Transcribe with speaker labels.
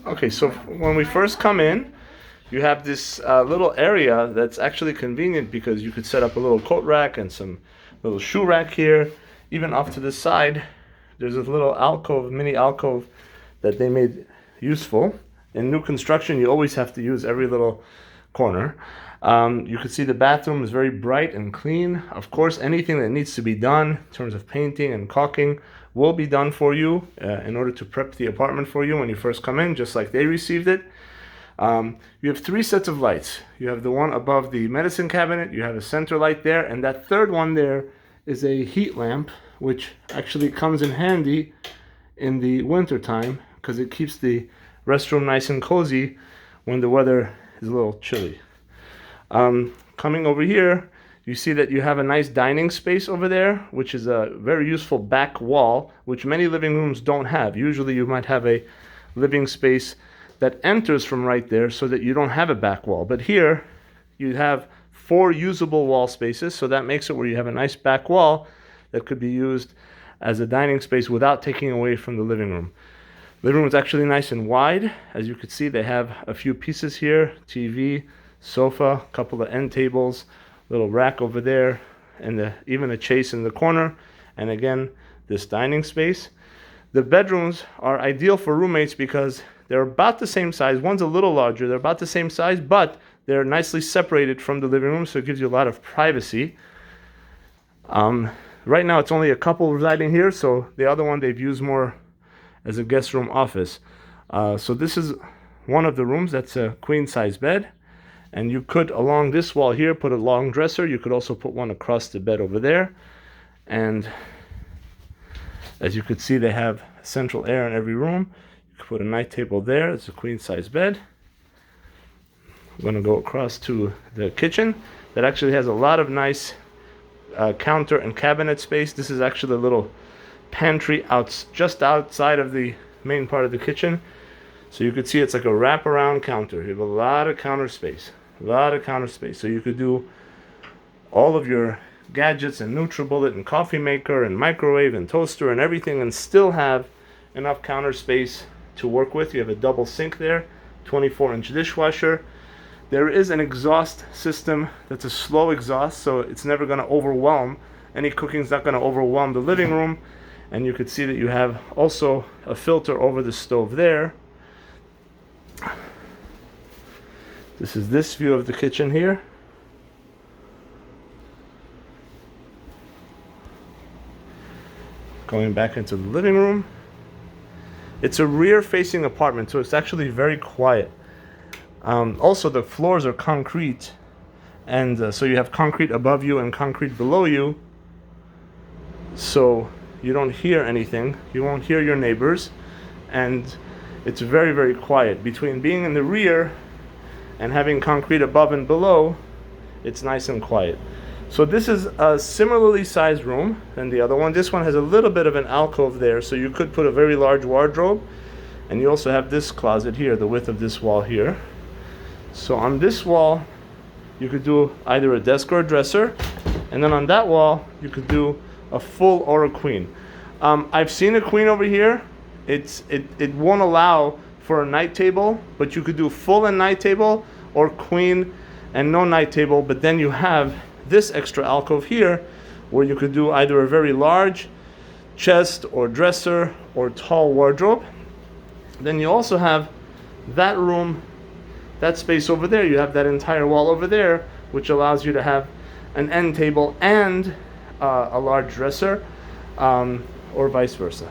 Speaker 1: Okay, so when we first come in, you have this little area that's actually convenient because you could set up a little coat rack and some little shoe rack here. Even off to the side, there's a little alcove, mini alcove that they made useful. In new construction, you always have to use every little corner. You can see the bathroom is very bright and clean. Of course, anything that needs to be done in terms of painting and caulking will be done for you in order to prep the apartment for you when you first come in, just like they received it. You have 3 sets of lights. You have the one above the medicine cabinet, you have a center light there, and that third one there is a heat lamp, which actually comes in handy in the winter time because it keeps the restroom nice and cozy when the weather is a little chilly. Coming over here, you see that you have a nice dining space over there, which is a very useful back wall, which many living rooms don't have. Usually you might have a living space that enters from right there so that you don't have a back wall. But here you have 4 usable wall spaces, so that makes it where you have a nice back wall that could be used as a dining space without taking away from the living room. Living room is actually nice and wide. As you can see, they have a few pieces here, TV, sofa, a couple of end tables, little rack over there, and even a chase in the corner, and again, this dining space. The bedrooms are ideal for roommates because they're about the same size. One's a little larger, they're about the same size, but they're nicely separated from the living room, so it gives you a lot of privacy. Right now, it's only a couple residing here, so the other one they've used more as a guest room office. So this is one of the rooms. That's a queen size bed. And you could, along this wall here, put a long dresser. You could also put one across the bed over there. And as you could see, they have central air in every room. You could put a night table there. It's a queen size bed. I'm going to go across to the kitchen that actually has a lot of nice counter and cabinet space. This is actually a little pantry just outside of the main part of the kitchen. So you could see it's like a wraparound counter. You have a lot of counter space. So you could do all of your gadgets and NutriBullet and coffee maker and microwave and toaster and everything and still have enough counter space to work with. You have a double sink there, 24-inch dishwasher. There is an exhaust system that's a slow exhaust, so it's never going to overwhelm. Any cooking's not going to overwhelm the living room. And you could see that you have also a filter over the stove there. This is this view of the kitchen here. Going back into the living room. It's a rear-facing apartment, so it's actually very quiet. Also, the floors are concrete, and so you have concrete above you and concrete below you. So you don't hear anything. You won't hear your neighbors, and it's very, very quiet. Between being in the rear and having concrete above and below, it's nice and quiet. So this is a similarly sized room than the other one. This one has a little bit of an alcove there, so you could put a very large wardrobe. And you also have this closet here, the width of this wall here. So on this wall, you could do either a desk or a dresser. And then on that wall, you could do a full or a queen. I've seen a queen over here. It won't allow for a night table, but you could do full and night table or queen and no night table. But then you have this extra alcove here where you could do either a very large chest or dresser or tall wardrobe. Then you also have that room, that space over there. You have that entire wall over there, which allows you to have an end table and a large dresser, or vice versa.